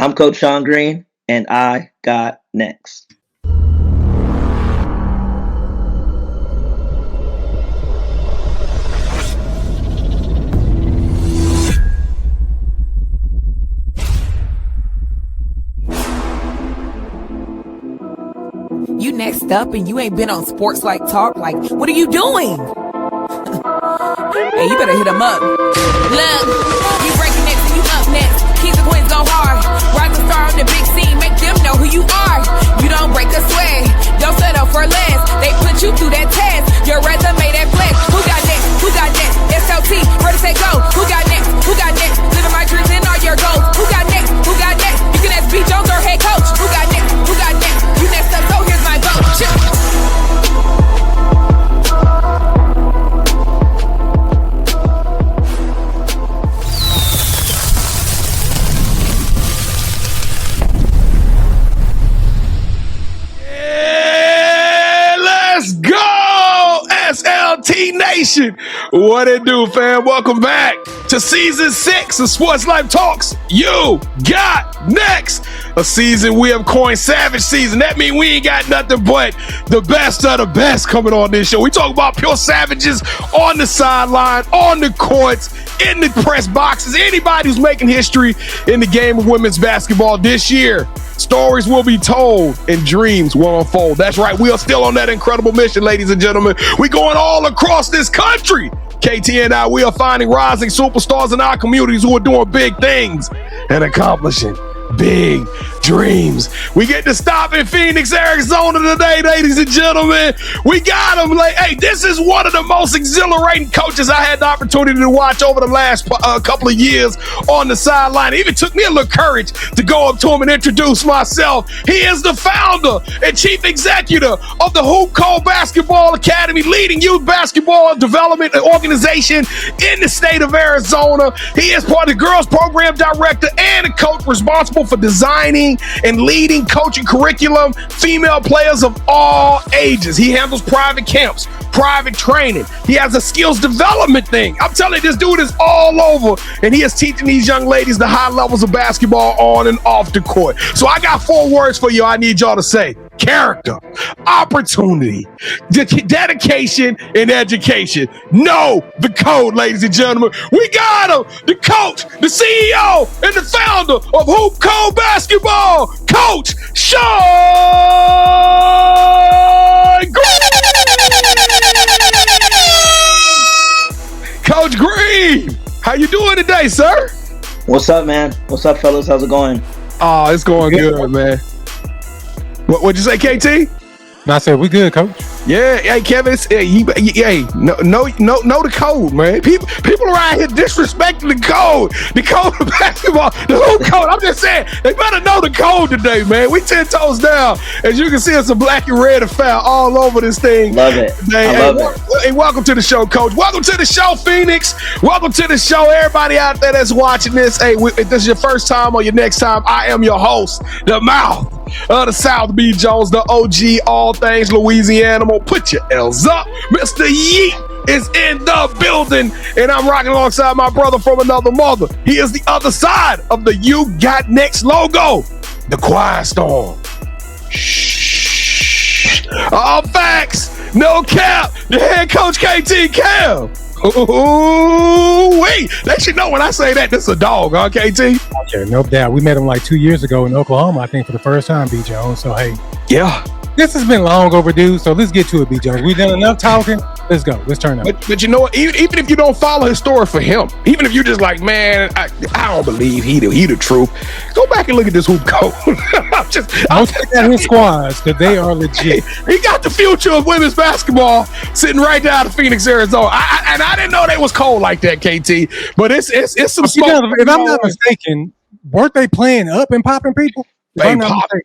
I'm Coach Sean Greene, and I got next. You next up and you ain't been on SportsLifeTalk. Like, what are you doing? Hey, you better hit him up. Look, you breaking next and you up next. Kings and queens go hard. Rise and star on the big scene. Make them know who you are. You don't break a sweat. Don't settle for less. They put you through that test. Your resume that flex. Who got next? Who got next? SLT, ready, say go. Who got next? Who got next? Living my dreams and all your goals. Who got next? Who got next? You can ask B. Jones or head coach. Who got next? Who got next? You next up, so here's my vote. Let's go, SLT Nation. What it do, fam? Welcome back to season 6 of Sports Life Talks You Got Next. A season we have coined Savage Season. That means we ain't got nothing but the best of the best coming on this show. We talk about pure savages on the sideline, on the courts, in the press boxes. Anybody who's making history in the game of women's basketball this year. Stories will be told and dreams will unfold. That's right. We are still on that incredible mission, ladies and gentlemen. We're going all across this country. KT and I, we are finding rising superstars in our communities who are doing big things and accomplishing big dreams. We get to stop in Phoenix, Arizona today, ladies and gentlemen. We got them. Like, hey, this is one of the most exhilarating coaches I had the opportunity to watch over the last couple of years on the sideline. It even took me a little courage to go up to him and introduce myself. He is the founder and chief executive of the Hoop Code Basketball Academy, leading youth basketball development organization in the state of Arizona. He is part of the girls program director and a coach responsible for designing and leading coaching curriculum, female players of all ages. He handles private camps, private training. He has a skills development thing. I'm telling you, this dude is all over, and he is teaching these young ladies the high levels of basketball on and off the court. So I got 4 words for you I need y'all to say. Character, opportunity, dedication, and education. Know the code, ladies and gentlemen. We got him, the coach, the CEO, and the founder of Hoop Code Basketball, Coach Sean Greene. Coach Greene, how you doing today, sir? What's up, man? What's up, fellas? How's it going? Oh, it's going good, man. What'd you say, KT? No, I said we good, Coach. Yeah, hey Kevin, know the code, man. People around here disrespecting the code of basketball, the hoop code. I'm just saying, they better know the code today, man. We 10 toes down. As you can see, it's a black and red affair all over this thing. Love it. I love it. Hey, welcome to the show, Coach. Welcome to the show, Phoenix. Welcome to the show, everybody out there that's watching this. Hey, if this is your first time or your next time, I am your host, the mouth of the South, B. Jones, the OG, all things Louisiana. Put your L's up. Mr. Yeet is in the building, and I'm rocking alongside my brother from another mother. He is the other side of the You Got Next logo, the Quiet Storm. Shh. All facts, no cap. The head coach, KT Cam. Ooh, wait. They should know when I say that, this is a dog, huh, KT? Okay, no doubt. We met him like 2 years ago in Oklahoma, I think, for the first time, B. Jones. So, hey. Yeah. This has been long overdue, so let's get to it, B. Jones. We've done enough talking. Let's go. Let's turn up. But you know what? Even if you don't follow his story for him, even if you're just like, man, I don't believe he the truth. Go back and look at this hoop code. Don't check out his squads, because they are legit. He got the future of women's basketball sitting right down in Phoenix, Arizona. I didn't know they was cold like that, KT. But it's some smoke. If I'm not mistaken, weren't they playing up and popping people? They popping.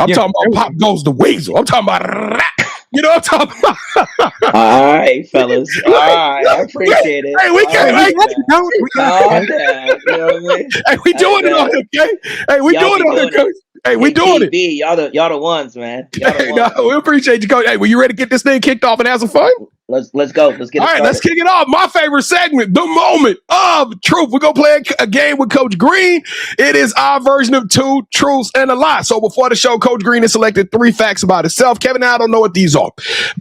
I'm talking about Pop Goes the Weasel. I'm talking about, you know what I'm talking about? All right, fellas. All right, I appreciate it. Hey, we can't. Hey, Hey, we doing it on here, okay? Hey, we doing it on here, Coach. Hey, we doing it. Y'all the ones, man. Hey, no, we appreciate you, Coach. Hey, well, you ready to get this thing kicked off and have some fun? Let's go. Let's get it started. All right, let's kick it off. My favorite segment, the moment of truth. We're going to play a game with Coach Greene. It is our version of 2 truths and a lie. So before the show, Coach Greene has selected 3 facts about himself. Kevin and I don't know what these are.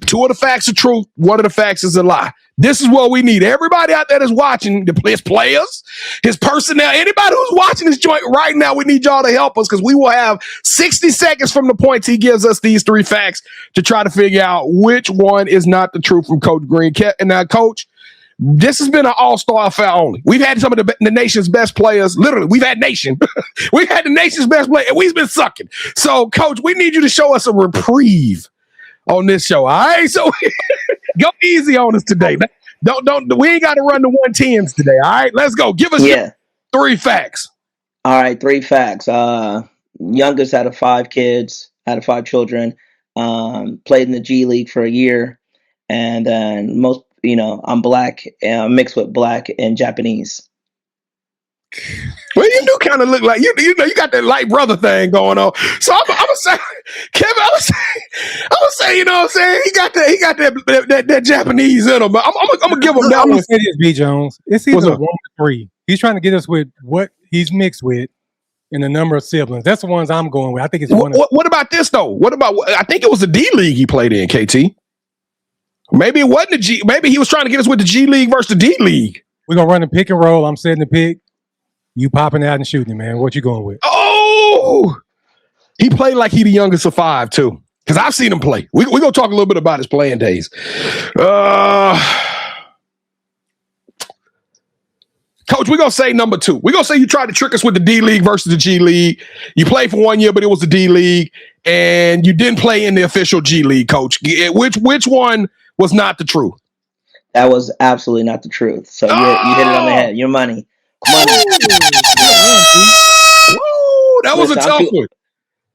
2 of the facts are truth. 1 of the facts is a lie. This is what we need. Everybody out there that's watching, his players, his personnel, anybody who's watching this joint right now, we need y'all to help us because we will have 60 seconds from the points he gives us these 3 facts to try to figure out which one is not the truth from Coach Greene. And now, Coach, this has been an all-star affair only. We've had some of the nation's best players. Literally, we've had the nation's best player, and we've been sucking. So, Coach, we need you to show us a reprieve on this show. All right, so go easy on us today. Don't. We ain't got to run the 110s today. All right, let's go. Give us 3 facts. All right, 3 facts. Youngest out of 5 kids, out of 5 children, played in the G League for a year, and then most. I'm black, mixed with black and Japanese. Well, you do kind of look like you got that light brother thing going on. So I'm gonna say, Kevin, I'm gonna say, you know what I'm saying? He got that Japanese in him. I'm gonna give him that one. Say this, B. Jones. It's either 1 or 3. He's trying to get us with what he's mixed with and the number of siblings. That's the ones I'm going with. I think it's one. What about this though? What about? I think it was the D League he played in, KT. Maybe it wasn't the G. Maybe he was trying to get us with the G League versus the D League. We're gonna run the pick and roll. I'm setting the pick. You popping out and shooting, man. What you going with? Oh, he played like he the youngest of 5 too. Because I've seen him play. We're gonna talk a little bit about his playing days. Coach, we're gonna say number 2. We're gonna say you tried to trick us with the D League versus the G League. You played for 1 year, but it was the D League, and you didn't play in the official G League, Coach. Which one was not the truth? That was absolutely not the truth. So you hit it on the head. Your money. Woo, that was a tough one.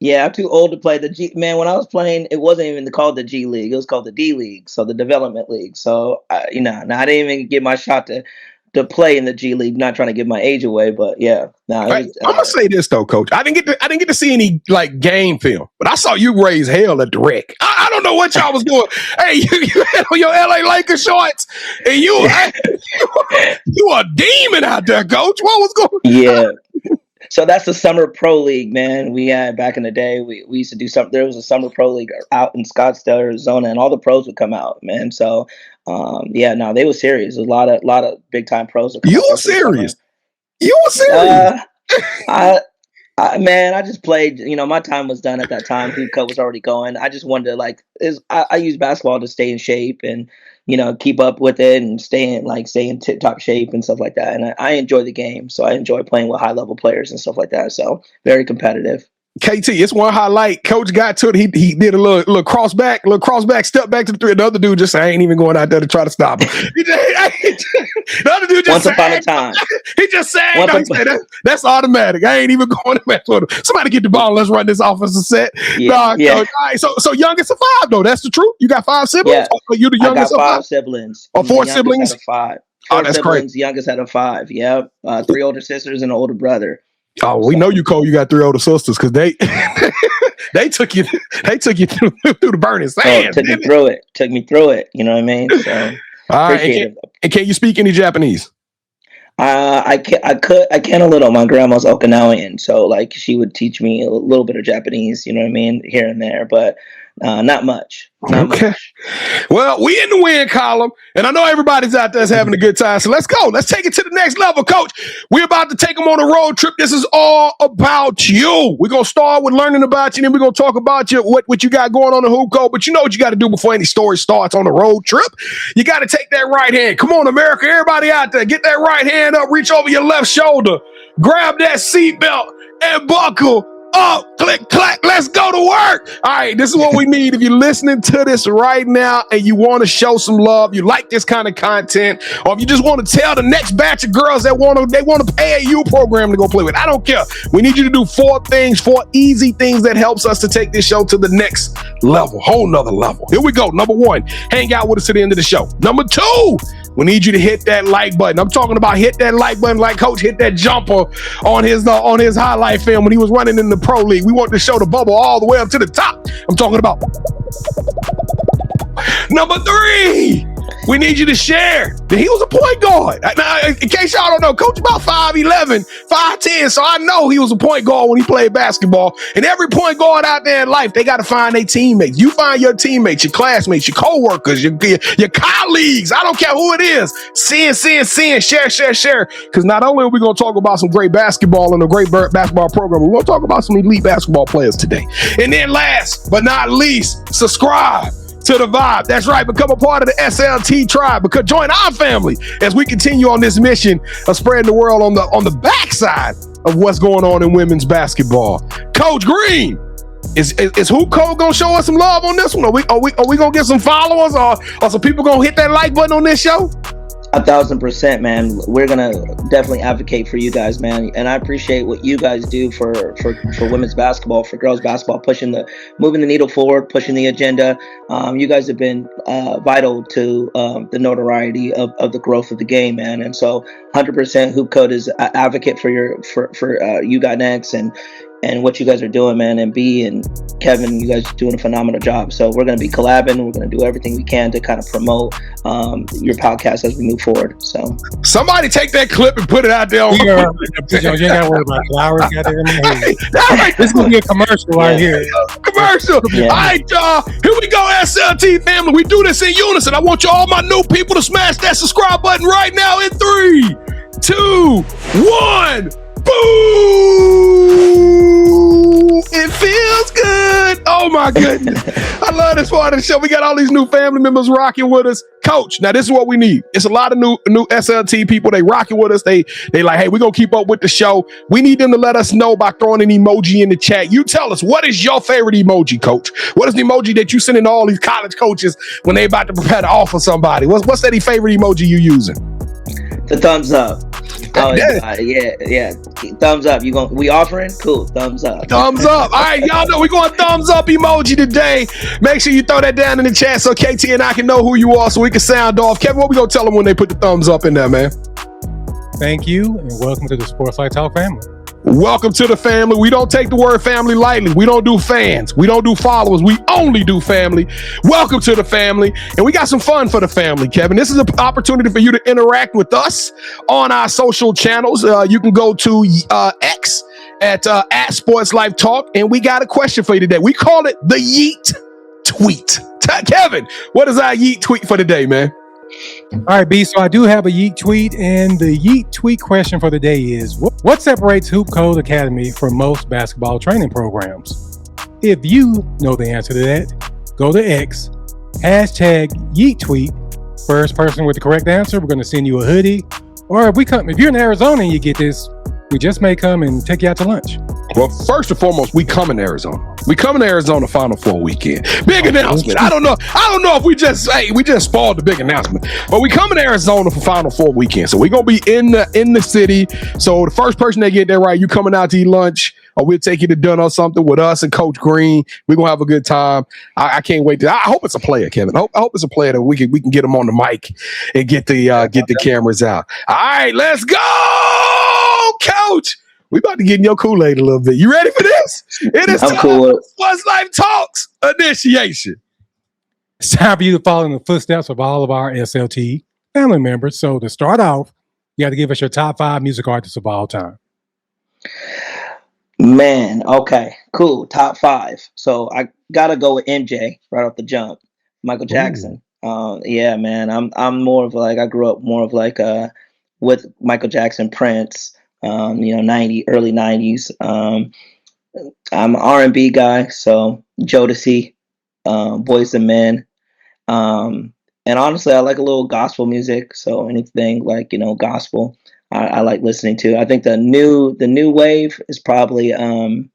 Yeah, I'm too old to play the G. Man, when I was playing, it wasn't even called the G League. It was called the D League, so the development league. So, I didn't even get my shot to play in the G League. Not trying to give my age away, but yeah. I'm gonna say this though, Coach. I didn't get to see any like game film, but I saw you raise hell at the rec. I don't know what y'all was doing. Hey, you had on your LA Lakers shorts, and you a demon out there, Coach. What was going on? Yeah. So that's the Summer Pro League, man. We had back in the day, we used to do something. There was a Summer Pro League out in Scottsdale, Arizona, and all the pros would come out, man. So, they were serious. There's a lot of big time pros. You were serious. You were serious. I just played. My time was done at that time. Hoop Cup was already going. I just wanted to I use basketball to stay in shape and keep up with it and stay in tip top shape and stuff like that. And I enjoy the game, so I enjoy playing with high level players and stuff like that. So very competitive. KT, it's one highlight. Coach got to it. He did a little cross back, step back to the 3. The other dude just said, I ain't even going out there to try to stop him. The other dude just once upon a time. He just said, that's automatic. I ain't even going to mess with him. Somebody get the ball and let's run this offensive set. Yeah. Coach, all right, so youngest of 5 though. That's the truth. You got 5 siblings? Yeah. You the youngest I got 5 of 5 siblings. Or 4 siblings? Out of 5. Oh, that's siblings, great. Youngest out of 5. Yeah. 3 older sisters and an older brother. Oh, we know you, Cole. You got 3 older sisters because they took you through the burning sand. Took me through it. You know what I mean? So, all right. And can you speak any Japanese? I can a little. My grandma's Okinawan, so she would teach me a little bit of Japanese. You know what I mean, here and there, but not much. Not much. Well, we in the win column, and I know everybody's out there having a good time. So let's go. Let's take it to the next level, Coach. We're about to take them on a road trip. This is all about you. We're gonna start with learning about you, and then we're gonna talk about what you got going on the hoop court. But you know what you got to do before any story starts on the road trip. You got to take that right hand. Come on, America! Everybody out there, get that right hand up. Reach over your left shoulder. Grab that seatbelt and buckle up, click, clack, let's go to work. All right, this is what we need. If you're listening to this right now and you want to show some love, you like this kind of content, or if you just want to tell the next batch of girls that want to pay a U program to go play with, I don't care. We need you to do 4 easy things that helps us to take this show to the next level, whole nother level. Here we go. Number 1, hang out with us to the end of the show. Number 2, We need you to hit that like button. I'm talking about hit that like button like Coach hit that jumper on his highlight film when he was running in the Pro League. We want to show the bubble all the way up to the top. I'm talking about number 3. We need you to share that he was a point guard. Now, in case y'all don't know, Coach about 5'11", 5'10", so I know he was a point guard when he played basketball. And every point guard out there in life, they got to find their teammates. You find your teammates, your classmates, your co-workers, your colleagues. I don't care who it is. Send, share. Because not only are we going to talk about some great basketball and a great basketball program, we're going to talk about some elite basketball players today. And then last but not least, subscribe to the vibe. That's right. Become a part of the SLT tribe. Because join our family as we continue on this mission of spreading the world on the backside of what's going on in women's basketball. Coach Greene, is Hoop Code gonna show us some love on this one? Are we gonna get some followers or some people gonna hit that like button on this show? 1,000%, man. We're gonna definitely advocate for you guys, man. And I appreciate what you guys do for women's basketball, for girls basketball, moving the needle forward, pushing the agenda. You guys have been vital to the notoriety of the growth of the game, man. And so 100% Hoop Code is an advocate for You Got Next and what you guys are doing, man. And B and Kevin, you guys are doing a phenomenal job. So we're going to be collabing. We're going to do everything we can to kind of promote your podcast as we move forward. So somebody take that clip and put it out there. You ain't got to worry about flowers. This is going to be a commercial right here. Commercial. Yeah. All right, y'all. Here we go, SLT family. We do this in unison. I want you all my new people to smash that subscribe button right now in 3, 2, 1. Boom! It feels good. Oh my goodness. I love this part of the show. We got all these new family members rocking with us. Coach, now this is what we need. It's a lot of new SLT people. They rocking with us. They like, hey, we're going to keep up with the show. We need them to let us know by throwing an emoji in the chat. You tell us, what is your favorite emoji, Coach? What is the emoji that you send in to all these college coaches when they about to prepare to offer somebody? What's that favorite emoji you using? The thumbs up. Oh, yeah. Thumbs up. We offering? Cool. Thumbs up. Thumbs up. All right, y'all know we're going thumbs up emoji today. Make sure you throw that down in the chat so KT and I can know who you are so we can sound off. Kevin, what we going to tell them when they put the thumbs up in there, man? Thank you, and welcome to the Sports Life Talk family. Welcome to the family. We don't take the word family lightly. We don't do fans. We don't do followers. We only do family. Welcome to the family. And we got some fun for the family, Kevin. This is an opportunity for you to interact with us on our social channels. You can go to X at SportsLifeTalk, and we got a question for you today. We call it the Yeet Tweet. Kevin, what is our Yeet Tweet for today, man? All right, B. So I do have a Yeet Tweet, and the Yeet Tweet question for the day is, what separates Hoop Code Academy from most basketball training programs? If you know the answer to that, go to X, hashtag Yeet Tweet. First person with the correct answer, we're going to send you a hoodie. Or if you're in Arizona and you get this, we just may come and take you out to lunch. Well, first and foremost, we come in Arizona. We come in Arizona Final Four weekend. Big announcement. I don't know if we just spoiled the big announcement, but we come in Arizona for Final Four weekend. So we're gonna be in the city. So the first person that get there right, you coming out to eat lunch, or we'll take you to dinner or something with us and Coach Greene. We're gonna have a good time. I can't wait I hope it's a player, Kevin. I hope it's a player that we can get him on the mic and get the cameras out. All right, let's go, Coach. We about to get in your Kool-Aid a little bit. You ready for this? It is time for Sports Life Talks initiation. It's time for you to follow in the footsteps of all of our SLT family members. So to start off, you got to give us your top 5 music artists of all time. Man, okay, cool. Top 5. So I gotta go with MJ right off the jump. Michael Jackson. Yeah, man. I'm more of I grew up more of with Michael Jackson, Prince. Early 90s. I'm an R&B guy, so Jodeci, Boyz II Men, and honestly, I like a little gospel music. So anything gospel, I like listening to. I think the new wave is probably I'd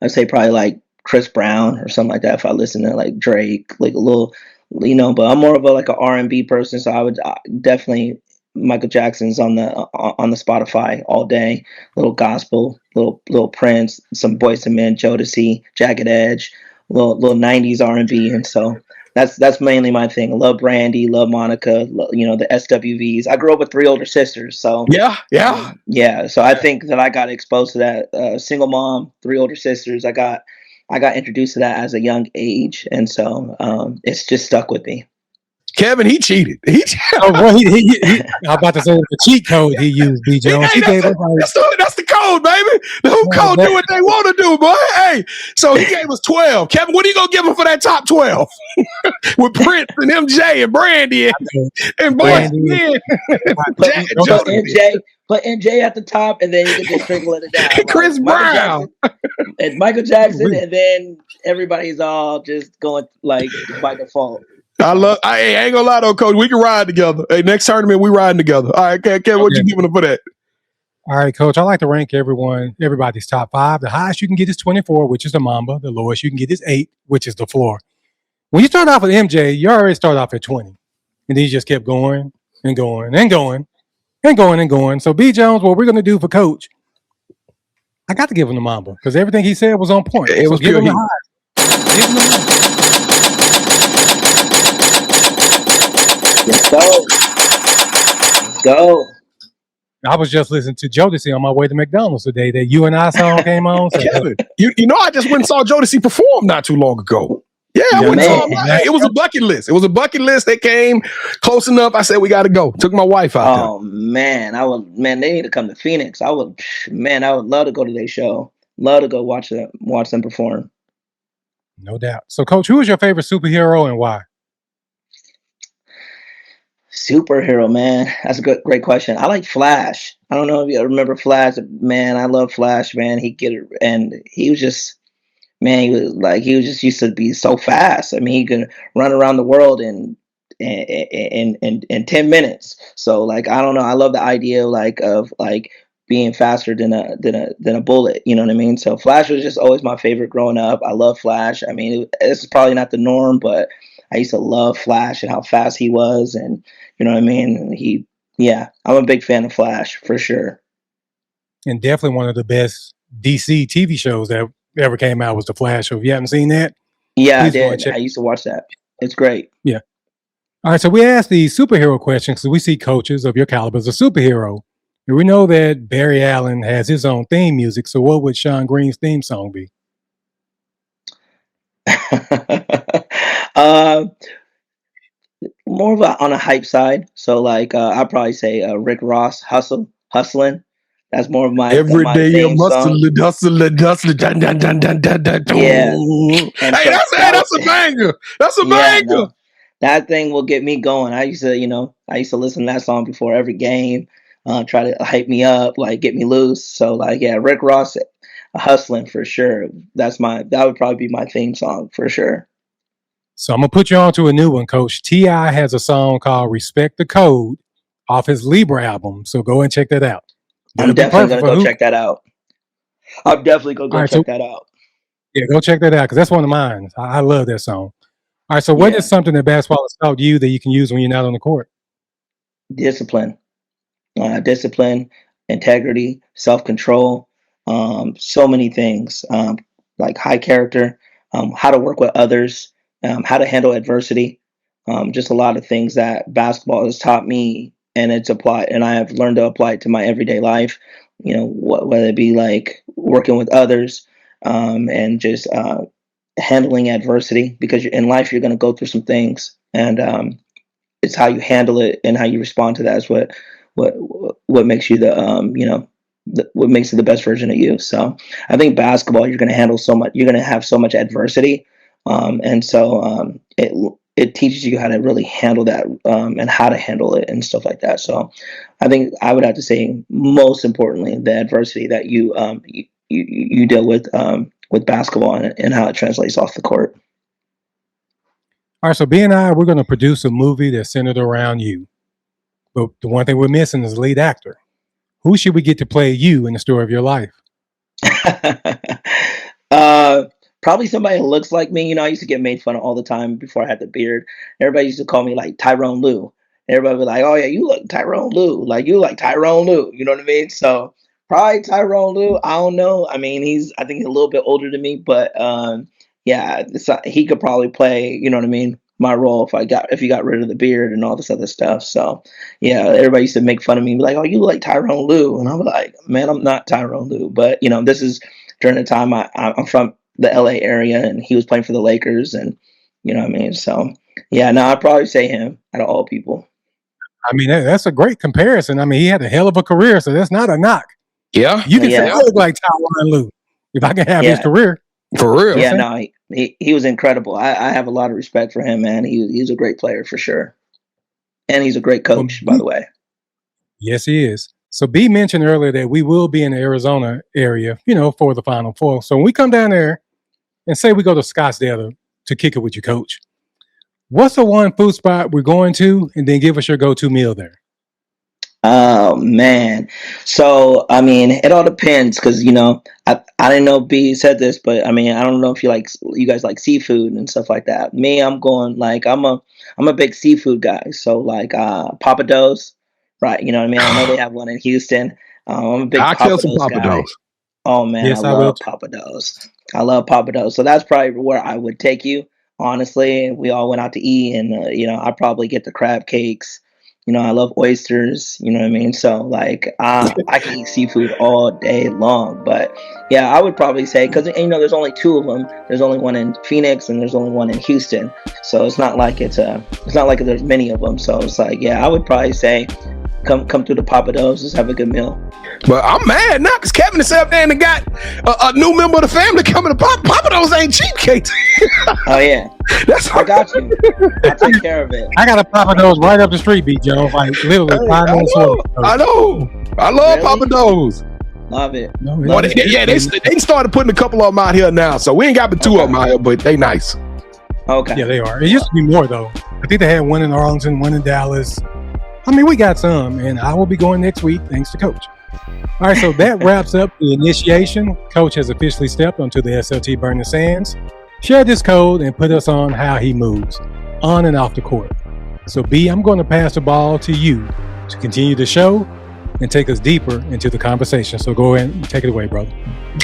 say probably like Chris Brown or something like that. If I listen to like Drake, like a little, but I'm more of an R&B person, so I would definitely. Michael Jackson's on the Spotify all day. Little gospel, little Prince, some Boyz II Men, Jodeci, Jagged Edge, little 90s R&B, and so That's mainly my thing. Love Brandy, love Monica, the SWVs. I grew up with three older sisters, so Yeah. yeah. So I think that I got exposed to that. Single mom, three older sisters. I got introduced to that as a young age, and so it's just stuck with me. Kevin, he cheated. Oh, well, I'm about to say the cheat code he used, B. Jones. He gave us that's the code, baby. The hoop code do what they want to do, boy. Hey, so he gave us 12. Kevin, what are you gonna give him for that top 12? With Prince and MJ and Brandy and Boyz II Men. Put NJ at the top, and then you can just trickle it down. Chris Brown and Michael Jackson, and then everybody's all just going like by default. I ain't gonna lie though, Coach. We can ride together. Hey, next tournament we riding together. All right, Kevin, what you giving him for that? All right, Coach. I like to rank everybody's top 5. The highest you can get is 24, which is the Mamba. The lowest you can get is 8, which is the floor. When you start off with MJ, you already start off at 20, and then you just kept going and going and going and going and going. So B. Jones, what we're gonna do for Coach, I got to give him the Mamba because everything he said was on point. It was give pure him heat. the highest. Give him the highest. Let's go. I was just listening to Jodeci on my way to McDonald's today. That You and I song came on. So Kevin, you know I just went and saw Jodeci perform not too long ago. Yeah, I went and saw him. It was a bucket list. It was a bucket list that came close enough. I said we got to go. Took my wife out there. Oh man, they need to come to Phoenix. I would love to go to their show. Love to go watch them perform. No doubt. So, Coach, who is your favorite superhero and why? Superhero, man. That's a great question. I like Flash. I don't know if you remember Flash. Man, I love Flash, man. He was just, man, he was just used to be so fast. I mean, he could run around the world in 10 minutes. So like, I don't know. I love the idea of being faster than a bullet. You know what I mean? So Flash was just always my favorite growing up. I love Flash. I mean, this is probably not the norm, but I used to love Flash and how fast he was, and you know what I mean. I'm a big fan of Flash for sure. And definitely one of the best DC TV shows that ever came out was The Flash. So if you haven't seen that, yeah, I did. I used to watch that. It's great. Yeah. All right, so we asked the superhero question because we see coaches of your caliber as a superhero. And we know that Barry Allen has his own theme music. So what would Sean Greene's theme song be? More of on a hype side. So like I'd probably say Rick Ross, Hustling. That's more of my every my day theme you hustle. Dun, dun, dun, dun, dun, dun, dun. Yeah. Hey, that's a banger. That's a banger. No, that thing will get me going. I used to listen to that song before every game, try to hype me up, like get me loose. So like, yeah, Rick Ross, Hustling for sure. That would probably be my theme song for sure. So I'm gonna put you on to a new one, Coach. T.I. has a song called "Respect the Code" off his Libra album. So go and check that out. I'm definitely gonna go check that out. I'm definitely gonna go check that out. Yeah, go check that out because that's one of mine. I love that song. All right, so what is something that basketball has taught you that you can use when you're not on the court? Discipline, integrity, self-control, so many things, like high character, how to work with others, how to handle adversity, just a lot of things that basketball has taught me, and it's applied, and I have learned to apply it to my everyday life. You know, whether it be like working with others, and just handling adversity, because in life you're going to go through some things, and it's how you handle it and how you respond to that is what makes you what makes it the best version of you. So I think basketball, you're going to handle so much, you're going to have so much adversity, and so it teaches you how to really handle that, and how to handle it and stuff like that. So I think I would have to say, most importantly, the adversity that you deal with basketball, and how it translates off the court. All right, so B and I, we're going to produce a movie that's centered around you. But the one thing we're missing is the lead actor. Who should we get to play you in the story of your life? Probably somebody who looks like me. You know, I used to get made fun of all the time before I had the beard. Everybody used to call me like Tyrone Lue. Everybody would be like, "Oh yeah, you look Tyrone Lue. Like you like Tyrone Lue." You know what I mean? So probably Tyrone Lue. I don't know. I mean, I think he's a little bit older than me, but yeah, he could probably play. You know what I mean? my role if you got rid of the beard and all this other stuff. So yeah, everybody used to make fun of me, be like, "Oh, you look like Tyrone Lue," and I'm like, "Man, I'm not Tyrone Lue." But this is during the time I'm from the LA area, and he was playing for the Lakers, and you know what I mean. So yeah, no, I'd probably say him out of all people. I mean, that's a great comparison. I mean, he had a hell of a career, so that's not a knock. Yeah. You can say, Yeah. I look like Tyronn Lue if I can have his Yeah. career. For real. Yeah, no, he was incredible. I have a lot of respect for him, man. He's a great player for sure, and he's a great Well, coach, by the way. yes, he is. So B mentioned earlier that we will be in the Arizona area, for the Final Four. So when we come down there and say we go to Scottsdale to kick it with your coach, what's the one food spot we're going to, and then give us your go-to meal there? Oh man. So I mean, it all depends because I didn't know B said this, but I mean, I don't know if you guys like seafood and stuff like that. Me, I'm going like I'm a big seafood guy. So like Papa Do's, right? You know what I mean? I know they have one in Houston. I'm a big I'll kill Papa some Do's Papa guy. Do's. Oh man, I Yes, I will love too. Papa Do's. I love Papa Do's. So that's probably where I would take you. Honestly, we all went out to eat, and I probably get the crab cakes. I love oysters. You know what I mean. So like, I can eat seafood all day long. But yeah, I would probably say because there's only two of them. There's only one in Phoenix, and there's only one in Houston. So it's not like it's not like there's many of them. So it's like, yeah, I would probably say come through the Papa Do's, just have a good meal. But I'm mad now because Kevin is up there and got a new member of the family coming to Papa Do's ain't cheap, Kate. Oh yeah, I got you. I'll take care of it. I got a Papa Do's right up the street, B. Joe. Like literally 5 minutes away. I know. I love Really? Papa Do's. Love it. No, Well, they started putting a couple of them out here now, so we ain't got but two of them out here, but they nice. Okay. Yeah, they are. It used to be more though. I think they had one in Arlington, one in Dallas. I mean, we got some, and I will be going next week, thanks to Coach. All right, so that wraps up the initiation. Coach has officially stepped onto the SLT Burning Sands, shared this code, and put us on how he moves, on and off the court. So B, I'm going to pass the ball to you to continue the show and take us deeper into the conversation. So go ahead and take it away, brother.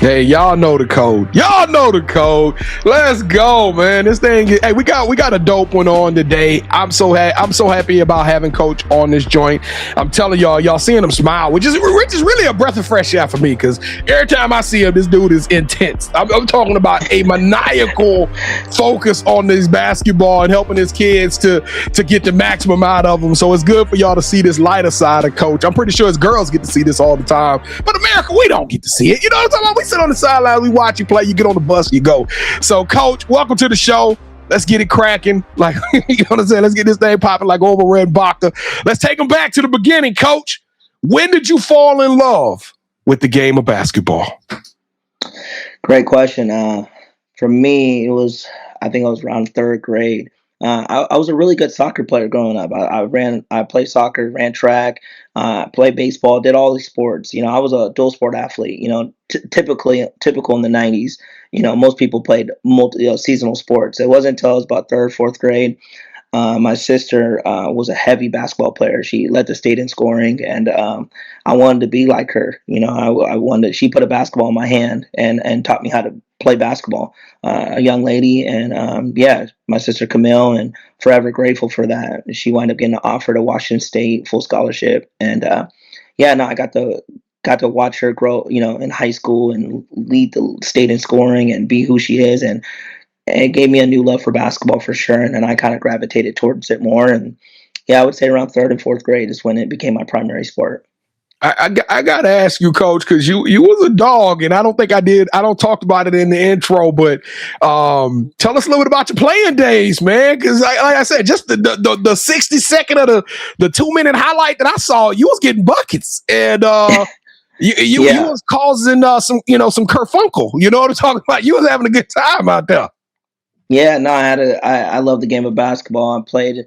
Hey, y'all know the code. Y'all know the code. Let's go, man. This thing. Hey, we got a dope one on today. I'm so happy about having Coach on this joint. I'm telling y'all seeing him smile, which is really a breath of fresh air for me. Because every time I see him, this dude is intense. I'm talking about a maniacal focus on this basketball and helping his kids to get the maximum out of them. So it's good for y'all to see this lighter side of Coach. I'm pretty sure his girls get to see this all the time, but America, we don't get to see it. You know what I'm talking about? We sit on the sideline, we watch you play, you get on the bus, you go. So Coach, welcome to the show. Let's get it cracking. Like, you know what I'm saying? Let's get this thing popping like over Red Baka. Let's take them back to the beginning, Coach. When did you fall in love with the game of basketball? Great question. For me, I think I was around third grade. I was a really good soccer player growing up. I played soccer, ran track, played baseball, did all these sports. I was a dual sport athlete. Typical in the '90s. Most people played seasonal sports. It wasn't until I was about third, fourth grade. My sister was a heavy basketball player. She led the state in scoring, and I wanted to be like her. I wanted. She put a basketball in my hand and taught me how to play basketball. A young lady, and my sister Camille, and forever grateful for that. She wound up getting an offer to Washington State, full scholarship, and I got to watch her grow, in high school and lead the state in scoring and be who she is, and it gave me a new love for basketball for sure. And then I kind of gravitated towards it more. And I would say around third and fourth grade is when it became my primary sport. I got to ask you, Coach, because you was a dog, and I don't talk about it in the intro, but tell us a little bit about your playing days, man. Because like I said, just the 60 second of the 2-minute highlight that I saw, you was getting buckets, and you was causing some kerfunkel. You know what I'm talking about? You was having a good time out there. Yeah, no, I love the game of basketball. I played,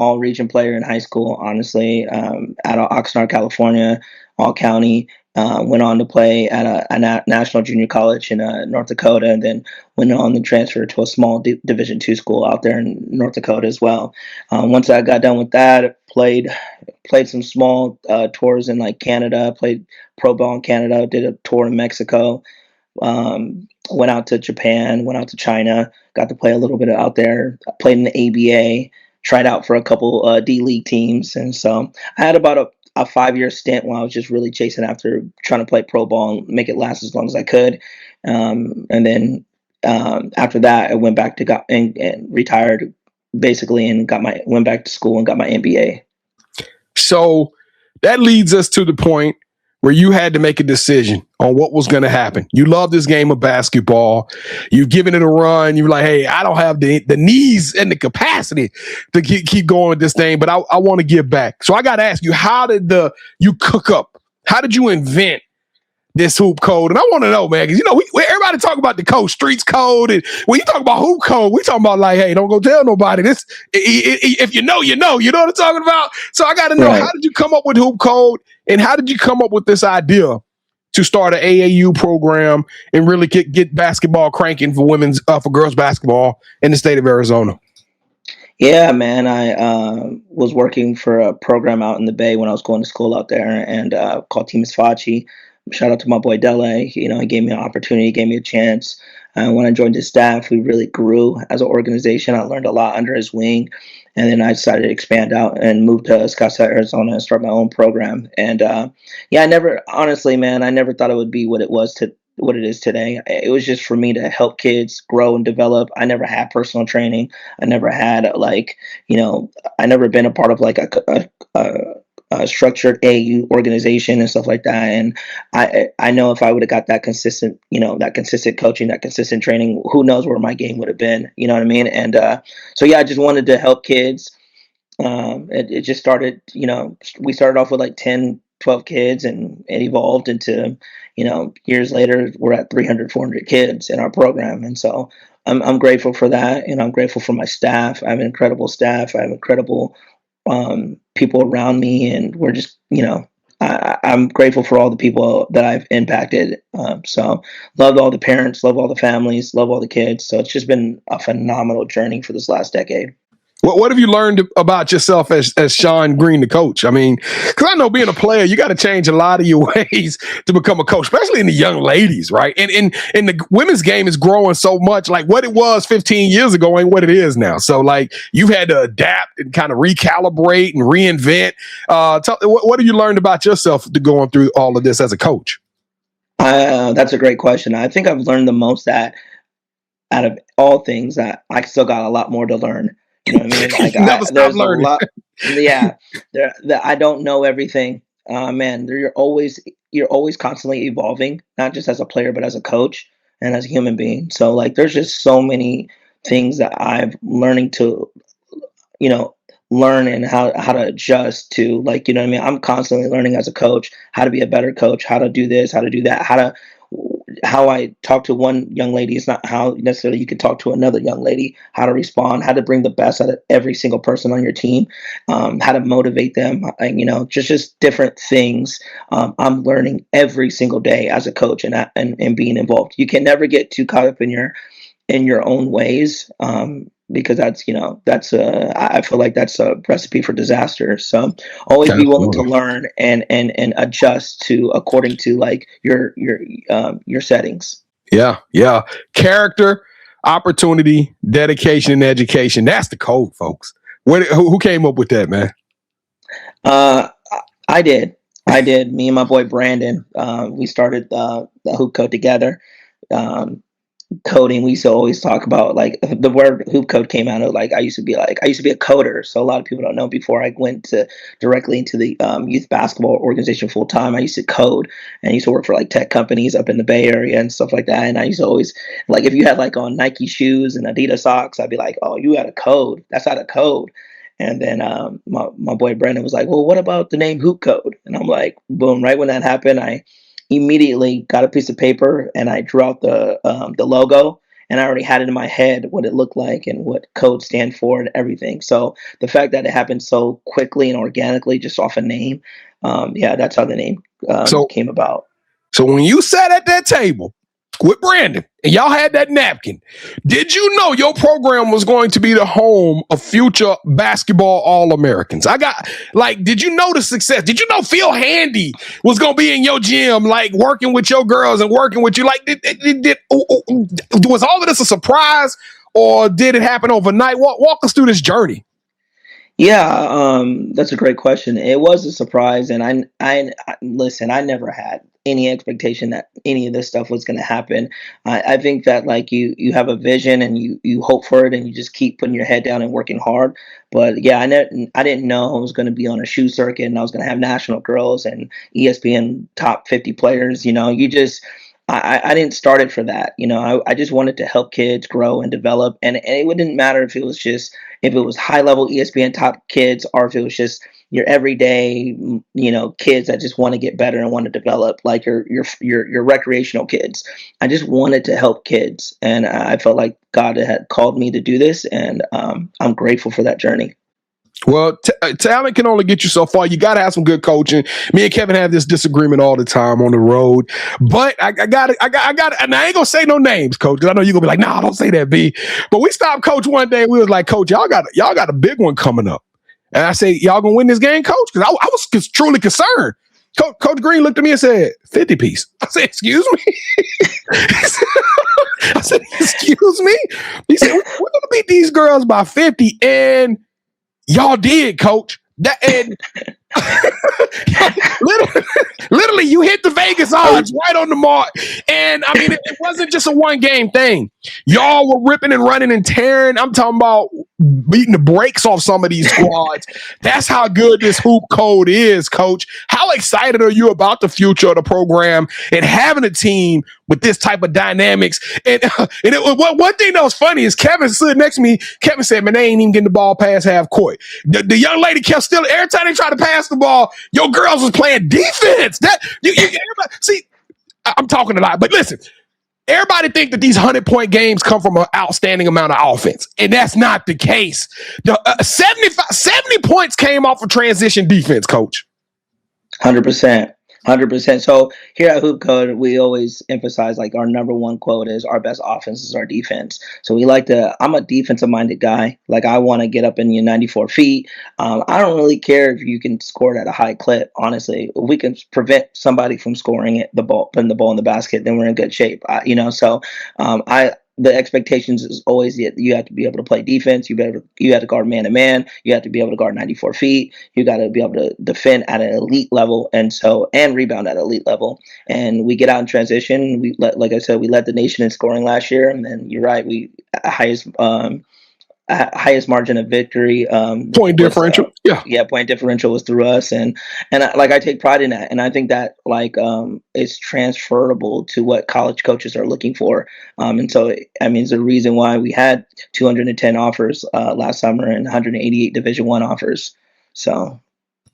all region player in high school, honestly, out of Oxnard, California, all county. Went on to play at a national junior college in North Dakota, and then went on to transfer to a small Division II school out there in North Dakota as well. Once I got done with that, played some small tours in like Canada, played pro ball in Canada, did a tour in Mexico. went out to Japan, went out to China, got to play a little bit out there, played in the ABA, tried out for a couple D League teams. And so I had about a 5-year stint while I was just really chasing after trying to play pro ball and make it last as long as I could. And then after that, I went back to and retired basically, and went back to school and got my MBA. So that leads us to the point where you had to make a decision on what was going to happen. You love this game of basketball. You've given it a run. You're like, hey, I don't have the knees and the capacity to keep going with this thing, but I want to give back. So I got to ask you, how did you cook up? How did you invent this hoop code? And I want to know, man, because, everybody talk about the code, streets code. And when you talk about hoop code, we talking about like, hey, don't go tell nobody this. If you know, you know what I'm talking about? So I got to know, right. How did you come up with hoop code, and how did you come up with this idea to start an AAU program and really get basketball cranking for girls basketball in the state of Arizona? Yeah, man, I was working for a program out in the Bay when I was going to school out there, and called Team Sfaci. Shout out to my boy Dele. He gave me an opportunity, gave me a chance. When I joined his staff, we really grew as an organization. I learned a lot under his wing. And then I decided to expand out and move to Scottsdale, Arizona, and start my own program. And I never thought it would be what it is today. It was just for me to help kids grow and develop. I never had personal training. I never had I never been a part of like a structured AU organization and stuff like that. And I know if I would have got that consistent coaching, that consistent training, who knows where my game would have been, you know what I mean? And I just wanted to help kids. It just started, we started off with like 10, 12 kids, and it evolved into, years later, we're at 300, 400 kids in our program. And so I'm grateful for that. And I'm grateful for my staff. I have an incredible staff. I have incredible people around me, and we're just, I'm grateful for all the people that I've impacted. So loved all the parents, love all the families, love all the kids. So it's just been a phenomenal journey for this last decade. What have you learned about yourself as Sean Greene, the coach? I mean, because I know being a player, you got to change a lot of your ways to become a coach, especially in the young ladies, right? And the women's game is growing so much. Like what it was 15 years ago ain't what it is now. So like you've had to adapt and kind of recalibrate and reinvent. What have you learned about yourself going through all of this as a coach? That's a great question. I think I've learned the most that out of all things that I still got a lot more to learn. You know what I mean? Like Never stop learning. I don't know everything. Man, you're always constantly evolving, not just as a player, but as a coach and as a human being. So like, there's just so many things that I'm learning to, learn and how to adjust to, like, you know what I mean? I'm constantly learning as a coach, how to be a better coach, how to do this, how to do that, how I talk to one young lady is not how necessarily you can talk to another young lady, how to respond, how to bring the best out of every single person on your team, how to motivate them, just different things. I'm learning every single day as a coach and being involved. You can never get too caught up in your own ways, because I feel like that's a recipe for disaster. So always be willing to learn and adjust according to like your settings. Yeah. Character, opportunity, dedication, and education. That's the code, folks. Who came up with that, man? I did. Me and my boy Brandon, we started the hoop code together. Coding, we used to always talk about, like, the word hoop code came out of, like, I used to be a coder. So a lot of people don't know, before I went directly into the youth basketball organization full time, I used to code, and I used to work for like tech companies up in the Bay Area and stuff like that. And I used to always, like, if you had like on Nike shoes and Adidas socks, I'd be like, oh, you had a code. That's not a code. And then my boy Brandon was like, well, what about the name hoop code? And I'm like, boom, right when that happened, I immediately got a piece of paper and I drew out the logo, and I already had it in my head what it looked like and what code stand for and everything. So the fact that it happened so quickly and organically, just off a name, that's how the name came about. So when you sat at that table with Brandon, and y'all had that napkin. Did you know your program was going to be the home of future basketball All-Americans? Did you know the success? Did you know Phil Handy was going to be in your gym, like working with your girls and working with you? Like, was all of this a surprise, or did it happen overnight? Walk us through this journey. Yeah, that's a great question. It was a surprise, and I listen. I never had any expectation that any of this stuff was going to happen. I think that like you have a vision and you hope for it, and you just keep putting your head down and working hard. But yeah, I didn't know I was going to be on a shoe circuit, and I was going to have national girls and ESPN top 50 players. I didn't start it for that. I just wanted to help kids grow and develop, and it wouldn't matter if it was high level ESPN top kids, or if it was just your everyday, kids that just want to get better and want to develop, like your recreational kids. I just wanted to help kids, and I felt like God had called me to do this, and I'm grateful for that journey. Well, talent can only get you so far. You got to have some good coaching. Me and Kevin have this disagreement all the time on the road, but I got it. And I ain't gonna say no names, Coach, because I know you're gonna be like, "Nah, don't say that, B." But we stopped Coach one day. And we was like, "Coach, y'all got a big one coming up." And I say, "Y'all gonna win this game, Coach?" Because I was truly concerned. Coach Greene looked at me and said, 50 piece. I said, "Excuse me." I said, "Excuse me." He said, "We're gonna beat these girls by 50, and y'all did, Coach." Literally, you hit the Vegas odds right on the mark. And I mean, it wasn't just a one game thing. Y'all were ripping and running and tearing. I'm talking about beating the brakes off some of these squads. That's how good this hoop code is, Coach. How excited are you about the future of the program and having a team with this type of dynamics? And one thing that was funny is Kevin stood next to me. Kevin said, "Man, they ain't even getting the ball past half court." The young lady kept still. Every time they tried to pass the ball, your girls was playing defense. Everybody, see, I'm talking a lot, but listen. Everybody think that these 100-point games come from an outstanding amount of offense, and that's not the case. The 70 points came off of transition defense, Coach. 100%. 100%. So here at Hoop Code, we always emphasize like our number one quote is our best offense is our defense. So I'm a defensive minded guy. Like I want to get up in your 94 feet. I don't really care if you can score it at a high clip. Honestly, if we can prevent somebody from scoring putting the ball in the basket, then we're in good shape. The expectations is always you have to be able to play defense. You have to guard man to man. You have to be able to guard 94 feet. You got to be able to defend at an elite level, and rebound at an elite level. And we get out in transition. Like I said, we led the nation in scoring last year. And then you're right, we highest margin of victory. Point differential. Point differential was through us, and I take pride in that, and I think that it's transferable to what college coaches are looking for. And so it's a reason why we had 210 offers last summer and 188 Division I offers. So.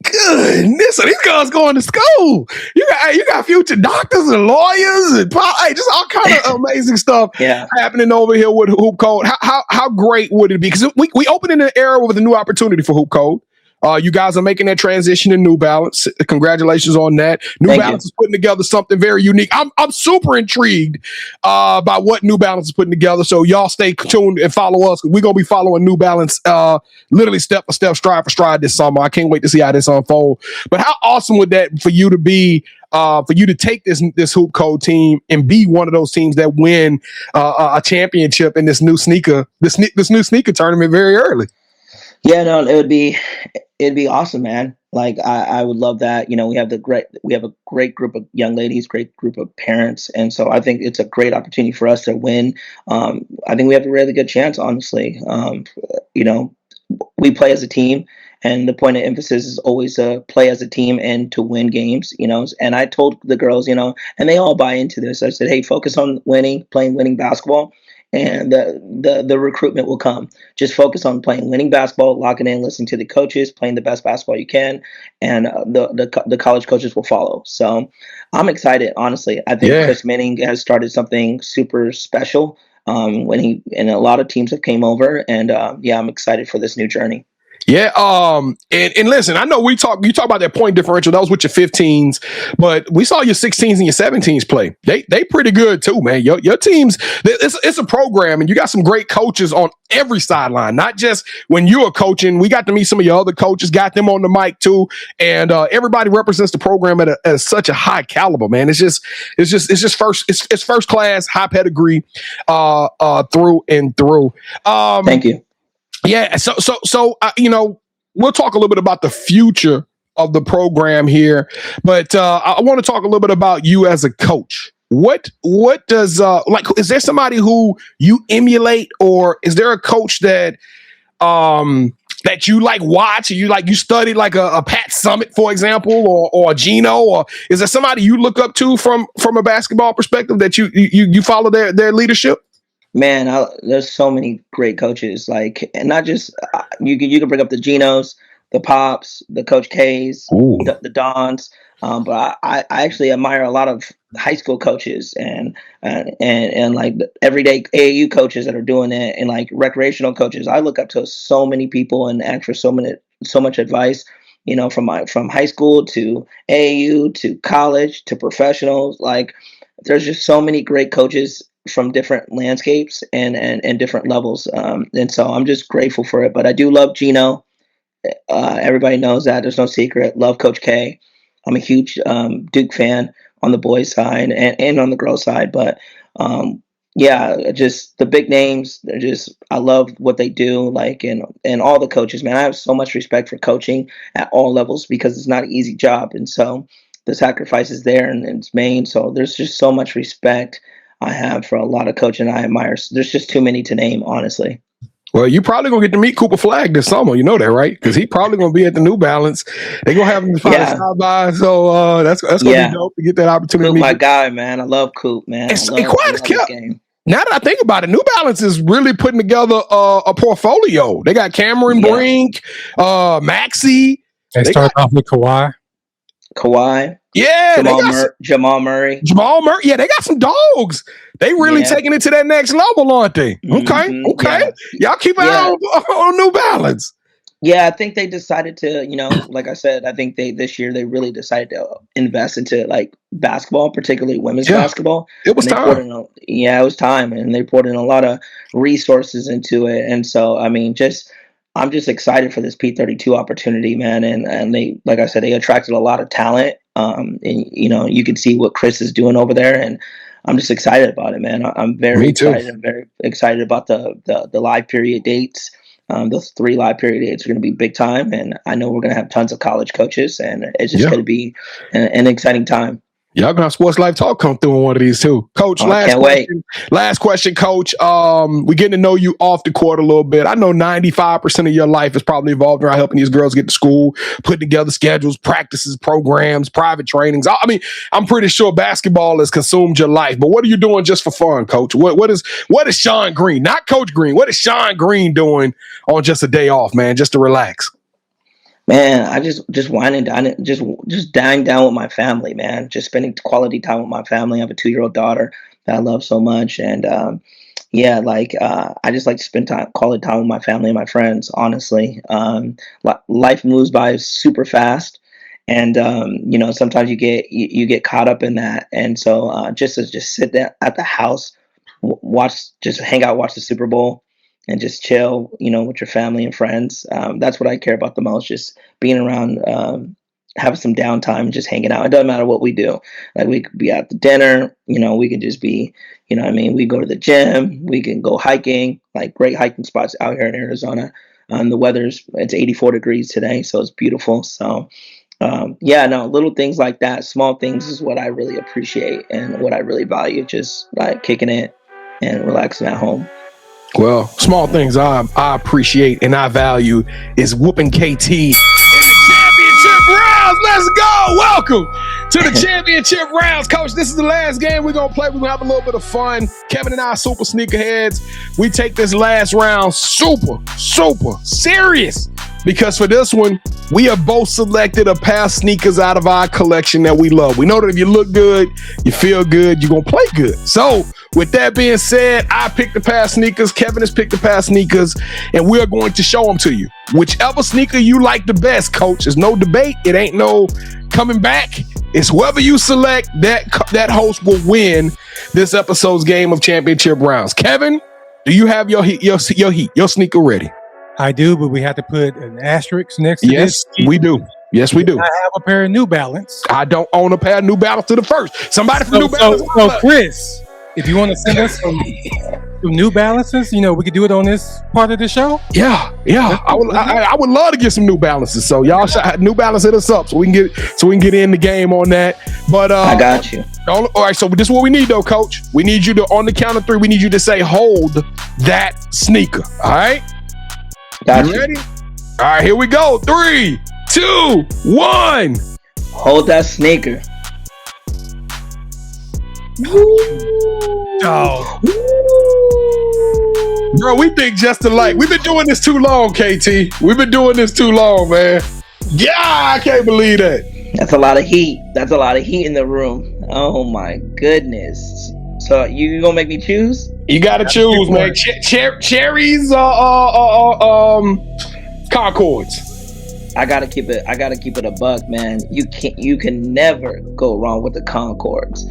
Goodness, so these girls going to school. You got future doctors and lawyers and just all kind of amazing stuff happening over here with Hoop Code. How great would it be? Because we open in an era with a new opportunity for Hoop Code. You guys are making that transition to New Balance. Congratulations on that. New Balance is putting together something very unique. I'm super intrigued by what New Balance is putting together. So y'all stay tuned and follow us. We're going to be following New Balance literally step for step, stride for stride this summer. I can't wait to see how this unfolds. But how awesome would that for you to be, for you to take this Hoop Code team and be one of those teams that win a championship in this new sneaker tournament very early? Yeah, no, it'd be awesome, man. Like I would love that. We have a great group of young ladies, great group of parents, and so I think it's a great opportunity for us to win. I think we have a really good chance, honestly. We play as a team, and the point of emphasis is always to play as a team and to win games. And I told the girls, and they all buy into this. I said, hey, focus on winning basketball. And the recruitment will come. Just focus on playing winning basketball, locking in, listening to the coaches, playing the best basketball you can, and the college coaches will follow. So I'm excited, honestly. I think Chris Manning has started something super special and a lot of teams have came over, and I'm excited for this new journey. Yeah. And listen, I know you talk about that point differential. That was with your 15s, but we saw your 16s and your 17s play. They pretty good too, man. Your teams, it's a program, and you got some great coaches on every sideline, not just when you are coaching. We got to meet some of your other coaches, got them on the mic too. And everybody represents the program at such a high caliber, man. It's just first class, high pedigree, through and through. Thank you. Yeah, so we'll talk a little bit about the future of the program here, but I want to talk a little bit about you as a coach. What does is there somebody who you emulate, or is there a coach that you like watch, or you study, like a Pat Summitt, for example, or a Gino, or is there somebody you look up to from a basketball perspective that you follow their leadership? Man, there's so many great coaches, like, and not just you can bring up the Genos, the Pops, the Coach K's, the Dons, but I actually admire a lot of high school coaches and like the everyday AAU coaches that are doing it, and like recreational coaches. I look up to so many people and ask for so much advice, from high school to AAU to college to professionals. Like, there's just so many great coaches from different landscapes and different levels. And so I'm just grateful for it. But I do love Gino. Everybody knows that. There's no secret. Love Coach K. I'm a huge Duke fan on the boys' side and on the girls' side. But just the big names. I love what they do. Like, and all the coaches, man. I have so much respect for coaching at all levels, because it's not an easy job. And so the sacrifice is there, and it's Maine. So there's just so much respect I have for a lot of coaching I admire. There's just too many to name, honestly. Well, you probably gonna get to meet Cooper Flagg this summer. You know that, right? Because he probably gonna be at the New Balance. They gonna have him to find a stop by. So that's gonna be dope to get that opportunity. Coop, my guy, man. I love Coop, man. It's quiet as kept. Now that I think about it, New Balance is really putting together a portfolio. They got Cameron Brink, Maxey. They start off with Kawhi. Yeah, Jamal Murray. Yeah, they got some dogs. They really taking it to that next level, aren't they? Okay. Yeah. Y'all keep an eye on New Balance. Yeah, I think they decided to, like I said, I think this year they really decided to invest into like basketball, particularly women's basketball. It was time. It was time, and they poured in a lot of resources into it. And so, I mean, I'm just excited for this P32 opportunity, man. And they, like I said, they attracted a lot of talent. And you can see what Chris is doing over there, and I'm just excited about it, man. I'm very excited. I'm very excited about the live period dates. Those 3 live period dates are going to be big time, and I know we're going to have tons of college coaches, and it's just going to be an exciting time. Y'all gonna have Sports Life Talk come through on one of these too. Coach, last question, Coach. We getting to know you off the court a little bit. I know 95% of your life is probably involved around helping these girls get to school, putting together schedules, practices, programs, private trainings. I mean, I'm pretty sure basketball has consumed your life, but what are you doing just for fun, Coach? What is Sean Greene, not Coach Greene, what is Sean Greene doing on just a day off, man, just to relax? Man, I just winding down, just dying down with my family, man. Just spending quality time with my family. I have a 2-year-old daughter that I love so much, and I just like to spend quality time with my family and my friends. Honestly, life moves by super fast, and sometimes you get caught up in that, and so just sit there at the house, hang out, watch the Super Bowl, and just chill, with your family and friends. That's what I care about the most, just being around, having some downtime and just hanging out. It doesn't matter what we do. Like, we could be at the dinner, we could just be, we go to the gym, we can go hiking, like great hiking spots out here in Arizona. It's 84 degrees today, so it's beautiful. So, little things like that, small things is what I really appreciate and what I really value, just like kicking it and relaxing at home. Well, small things I appreciate and I value is whooping KT in the championship rounds. Let's go. Welcome to the championship rounds. Coach, this is the last game we're going to play. We're going to have a little bit of fun. Kevin and I are super sneakerheads. We take this last round super, super serious, because for this one, we have both selected a pair of sneakers out of our collection that we love. We know that if you look good, you feel good, you're going to play good. So With that being said, I picked a pair of sneakers. Kevin has picked a pair of sneakers, and we're going to show them to you. Whichever sneaker you like the best, Coach. There's no debate. It ain't no coming back. It's whoever you select, that host will win this episode's game of championship rounds. Kevin, do you have your sneaker ready? I do, but we have to put an asterisk next to this. Yes, we do. Yes, we do. I have a pair of New Balance. I don't own a pair of New Balance to the first. Somebody from New Balance. So Chris, if you want to send us some New Balances, we could do it on this part of the show. Yeah. I would love to get some New Balances. So y'all New Balance, hit us up so we can get in the game on that. But I got you. All right. So this is what we need, though, Coach. We need you to, on the count of 3, we need you to say, "Hold that sneaker." All right. Got you. Ready? All right. Here we go. 3, 2, 1. Hold that sneaker. Oh. Bro, we think just alike. We've been doing this too long, KT. We've been doing this too long, man. Yeah, I can't believe that. That's a lot of heat. That's a lot of heat in the room. Oh my goodness. So you gonna make me choose? You gotta choose, man. Cherries Concords. I gotta keep it a buck, man. You can never go wrong with the Concords.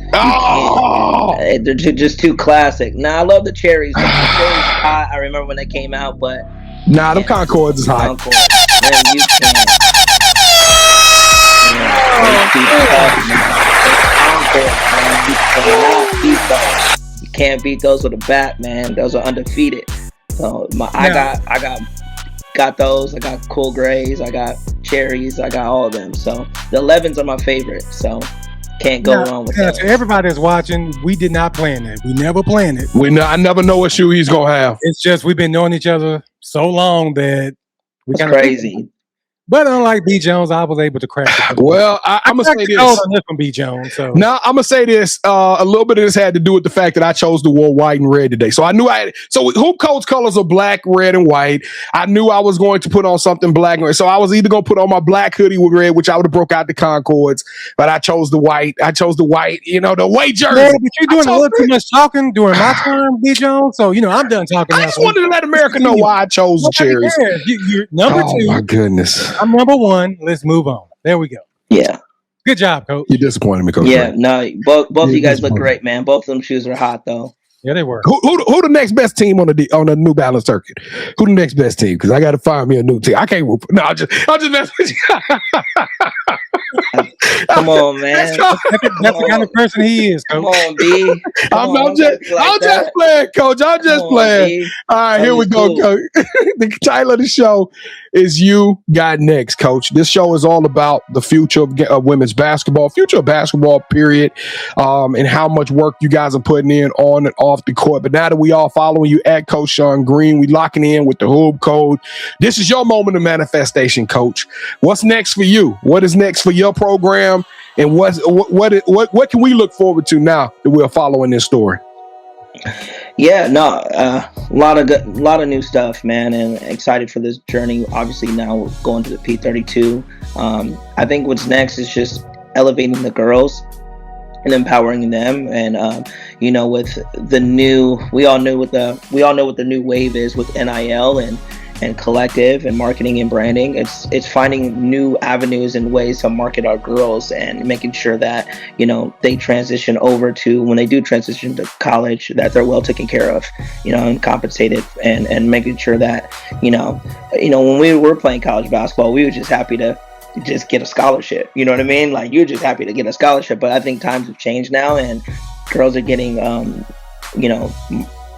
They're just too classic. Now I love the cherries. The cherries hot. I remember when they came out, but them Concords is hot. Concords, man, you can't. Concords, man. You cannot beat those. You can't beat those with a bat, man. Those are undefeated. So I got those. I got cool grays. I got cherries. I got all of them. So the 11s are my favorite. So can't go wrong with that. To everybody that's watching, we did not plan that. We never planned it. I never know what shoe he's gonna have. It's just we've been knowing each other so long that we kind of crazy. But unlike B. Jones, I was able to crack it. Well, I'm going to say this. On this from B. Jones. So. Now, I'm going to say this. A little bit of this had to do with the fact that I chose to wear white and red today. So I knew so hoop coach colors are black, red, and white. I knew I was going to put on something black and red. So I was either going to put on my black hoodie with red, which I would have broke out the Concords, but I chose the white. The white jersey. Yeah, but you're doing a little too much talking during my turn, B. Jones. So, I'm done talking. I just wanted to let America know why I chose the cherries. You're number 2. Oh, my goodness. I'm number 1. Let's move on. There we go. Yeah. Good job, Coach. You disappointed me, Coach. Yeah, no, both of you guys look great, man. Both of them shoes are hot, though. Yeah, they were. Who the next best team on the New Balance circuit? Who the next best team? Because I got to find me a new team. I can't. No, I'll just mess with you. Come on, man. That's the kind of person he is, Coach. Come on, B. I'm just playing, Coach. I'm just playing. All right, here we go, Coach. The title of the show is You Got Next, Coach. This show is all about the future of women's basketball, future of basketball, period, and how much work you guys are putting in on and off the court. But now that we all following you at Coach Sean Greene, we locking in with the hoop code. This is your moment of manifestation, Coach. What's next for you? What is next for your program? And what can we look forward to now that we're following this story? Yeah, no, a lot of new stuff, man, and excited for this journey. Obviously, now we're going to the P32. I think what's next is just elevating the girls and empowering them, and with the new, we all know what the new wave is with NIL and collective and marketing and branding. It's finding new avenues and ways to market our girls and making sure that they transition over to, when they do transition to college, that they're well taken care of, and compensated, and making sure that when we were playing college basketball, we were just happy to just get a scholarship. You know what I mean? Like, you're just happy to get a scholarship. But I think times have changed now, and girls are getting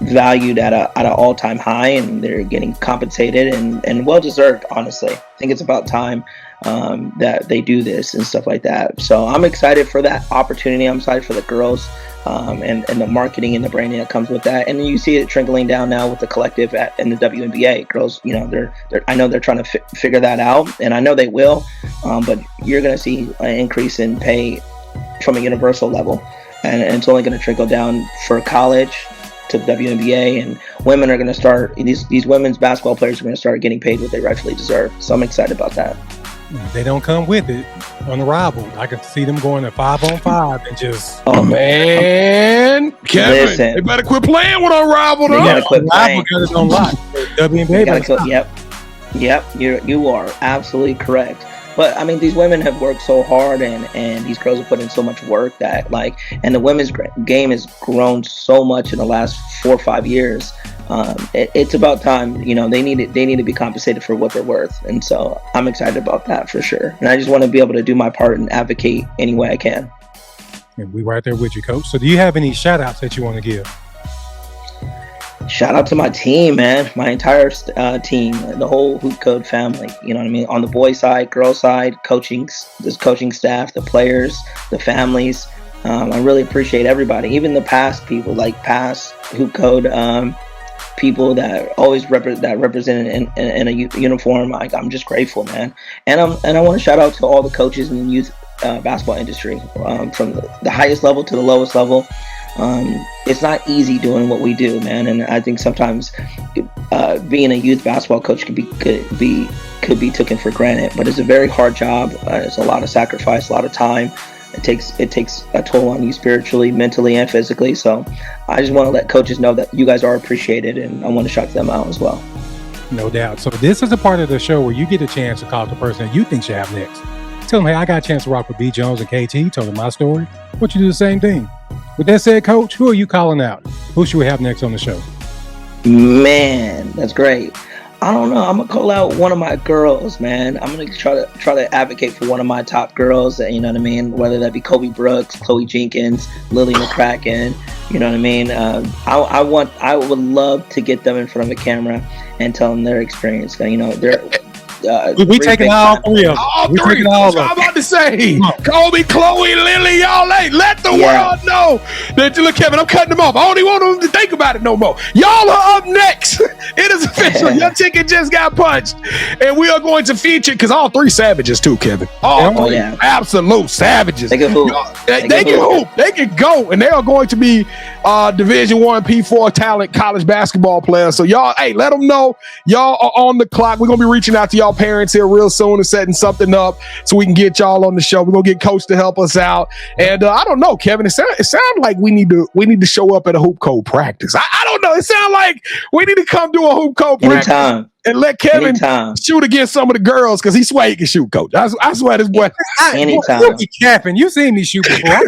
valued at an all-time high, and they're getting compensated and well deserved. Honestly, I think it's about time that they do this and stuff like that. So I'm excited for that opportunity. I'm excited for the girls and the marketing and the branding that comes with that. And you see it trickling down now with the collective in the WNBA. Girls, I know they're trying to figure that out, and I know they will. But you're going to see an increase in pay from a universal level, and it's only going to trickle down for college to the WNBA, and women are going to start, these women's basketball players are going to start getting paid what they rightfully deserve. So I'm excited about that. They don't come with it on arrival. I can see them going to 5-on-5 and just. Oh man, Kevin, Listen. they better quit playing with Unrivaled. They gotta quit Arrival playing. got it on lock. Yep, you are absolutely correct. But I mean, these women have worked so hard, and these girls have put in so much work that and the women's game has grown so much in the last 4 or 5 years. It's about time. They need to be compensated for what they're worth, and so I'm excited about that for sure. And I just want to be able to do my part and advocate any way I can. And we right there with you, Coach. So do you have any shout outs that you want to give? Shout out to my team, man. My entire team, the whole Hoop Code family. You know what I mean? On the boys' side, girls' side, this coaching staff, the players, the families. I really appreciate everybody, even the past people, past Hoop Code people that always represented in a uniform. I'm just grateful, man. And I want to shout out to all the coaches in the youth basketball industry, from the highest level to the lowest level. It's not easy doing what we do, man, and I think sometimes being a youth basketball coach could be taken for granted, but it's a very hard job. It's a lot of sacrifice, a lot of time. It takes a toll on you spiritually, mentally, and physically. So I just want to let coaches know that you guys are appreciated, and I want to shout them out as well. No doubt. So this is a part of the show where you get a chance to call the person that you think should have next. Tell them, hey, I got a chance to rock with B. Jones and KT. Told them my story. Why don't you do the same thing? With that said, Coach, who are you calling out? Who should we have next on the show? Man, that's great. I don't know. I'm gonna call out one of my girls, man. I'm gonna try to advocate for one of my top girls. You know what I mean? Whether that be Kobe Brooks, Chloe Jenkins, Lily McCracken. You know what I mean? I would love to get them in front of a camera and tell them their experience. They're. We taking all three of them. All three. That's what I'm about to say. Kobe, Chloe, Lily, y'all ain't. Let the world know that, look, Kevin, I'm cutting them off. I don't even want them to think about it no more. Y'all are up next. It is official. Your ticket just got punched. And we are going to feature, because all three savages too, Kevin. All three absolute savages. They can hoop. They can hoop. They can go. And they are going to be Division I P4 talent college basketball players. So y'all, hey, let them know y'all are on the clock. We're going to be reaching out to y'all parents here real soon and setting something up so we can get y'all on the show. We're gonna get Coach to help us out. And I don't know, Kevin, it sounds like we need to show up at a Hoop Code practice. I don't know. It sounds like we need to come do a Hoop Code practice. Anytime. And let Kevin shoot against some of the girls, because he swear he can shoot, Coach. I swear this boy. Anytime. You be capping. You seen me shoot before.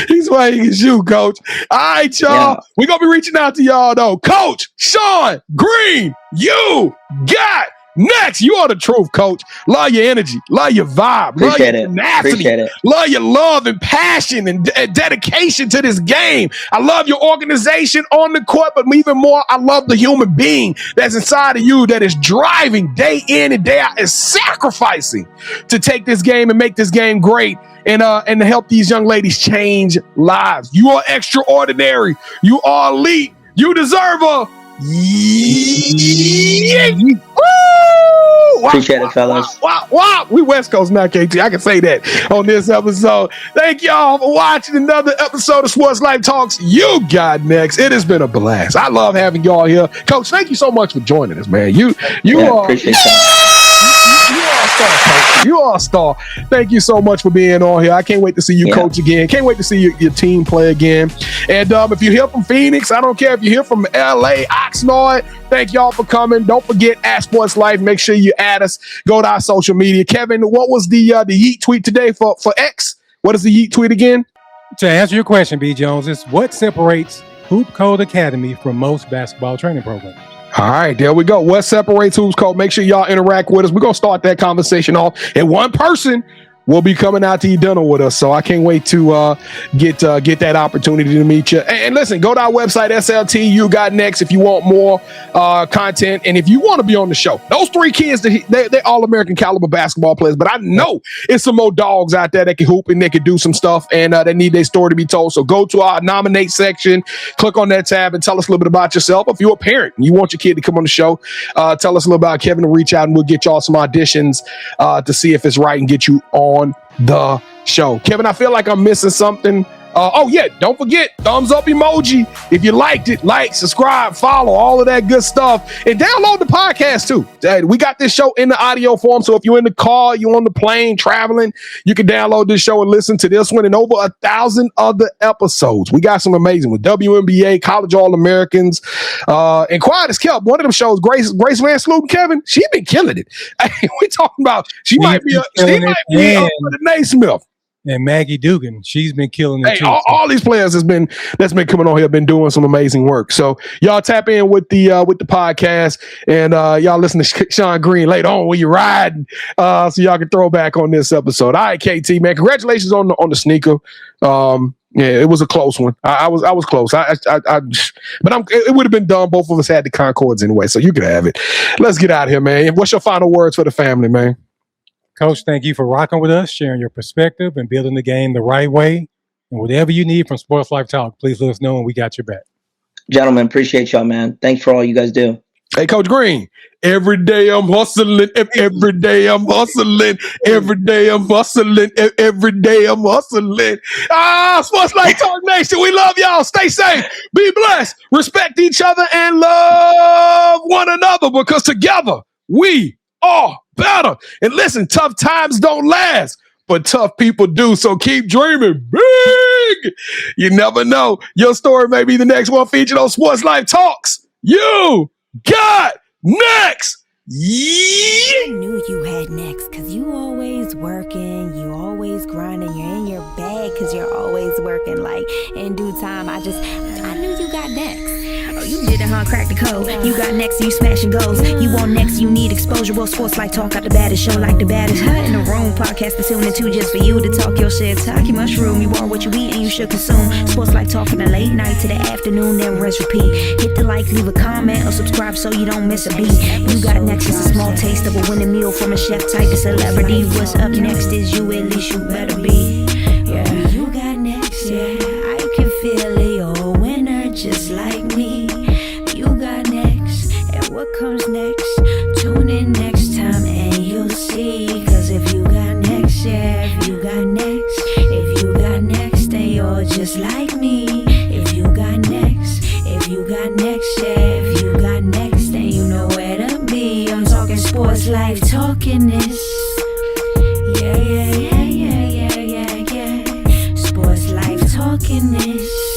He swear he can shoot, Coach. All right, y'all. Yeah. We're going to be reaching out to y'all, though. Coach Sean Greene, you got next. You are the truth, Coach. Love your energy. Love your vibe. Love your tenacity. Love your love and passion and dedication to this game. I love your organization on the court, but even more, I love the human being that's inside of you that is driving day in and day out, is sacrificing to take this game and make this game great and to help these young ladies change lives. You are extraordinary. You are elite. You deserve a appreciate it, fellas. Wow. We West Coast now, KT. I can say that on this episode. Thank y'all for watching another episode of Sports Life Talks You Got Next. It has been a blast. I love having y'all here. Coach, thank you so much for joining us, man. You are appreciate that. You are a star. Thank you so much for being on here. I can't wait to see you coach again. Can't wait to see your team play again. And if you're here from Phoenix, I don't care if you're here from LA, Oxnard, thank y'all for coming. Don't forget at Sports Life. Make sure you add us. Go to our social media. Kevin, what was the Yeet tweet today for X? What is the Yeet tweet again? To answer your question, B. Jones, is what separates Hoop Code Academy from most basketball training programs? All right, there we go. What separates Hoops Code? Make sure y'all interact with us. We're going to start that conversation off. And one person will be coming out to eat dinner with us. So I can't wait to get that opportunity to meet you. And listen, go to our website, SLT You Got Next, if you want more content. And if you want to be on the show. Those three kids, they're all-American caliber basketball players. But I know it's some more dogs out there that can hoop and they can do some stuff. And they need their story to be told. So go to our nominate section, click on that tab, and tell us a little bit about yourself. If you're a parent and you want your kid to come on the show, tell us a little about Kevin to reach out, and we'll get y'all some auditions to see if it's right and get you on the show. Kevin, I feel like I'm missing something. Oh yeah, don't forget, thumbs up emoji if you liked it. Like, subscribe, follow, all of that good stuff. And download the podcast too. We got this show in the audio form, so if you're in the car, you're on the plane, traveling, you can download this show and listen to this one and over 1,000 other episodes. We got some amazing with WNBA, College All-Americans, and quiet as kept. One of them shows, Grace Van Sloot and Kevin, she been killing it. We talking about she might be up for the Naismith. And Maggie Dugan, she's been killing it too. All these players that's been coming on here, been doing some amazing work. So y'all tap in with the podcast, and y'all listen to Sean Greene later on when you're riding, so y'all can throw back on this episode. All right, KT, man, congratulations on the sneaker. Yeah, it was a close one. I was close. But it would have been done. Both of us had the Concords anyway, so you could have it. Let's get out of here, man. What's your final words for the family, man? Coach, thank you for rocking with us, sharing your perspective and building the game the right way. And whatever you need from Sports Life Talk, please let us know and we got your back. Gentlemen, appreciate y'all, man. Thanks for all you guys do. Hey, Coach Greene, every day I'm hustling. Every day I'm hustling. Every day I'm hustling. Every day I'm hustling. Sports Life Talk Nation, we love y'all. Stay safe. Be blessed. Respect each other and love one another, because together we are better. And listen, tough times don't last, but tough people do. So keep dreaming big. You never know. Your story may be the next one featured on Sports Life Talks You Got Next. I knew you had next, cause you always working, you always grinding, you're in your bag cause you're always working. Like in due time, I knew you got next. Oh, you did it, huh? Crack the code. You got next, you smashing goals. You want next, you need exposure. Well, Sports Life Talk got the baddest show, like the baddest hut in the room. Podcast to tune into just for you to talk your shit. Talk your mushroom. You are what you eat and you should consume. Sports Life Talk from the late night to the afternoon, then rest repeat. Hit the like, leave a comment, or subscribe so you don't miss a beat. You got next is a small taste of a winning meal from a chef type of celebrity. What's up next is you, at least you better be. Yeah, you got next, yeah. I can feel it, you're a winner just like me. You got next, and what comes next? Tune in next time and you'll see. Cause if you got next, yeah, if you got next, then you're just like me. If you got next, yeah, if you got next, then you know where to be. I'm talking Sports Life, talking this. Yeah. Sports Life, talking this.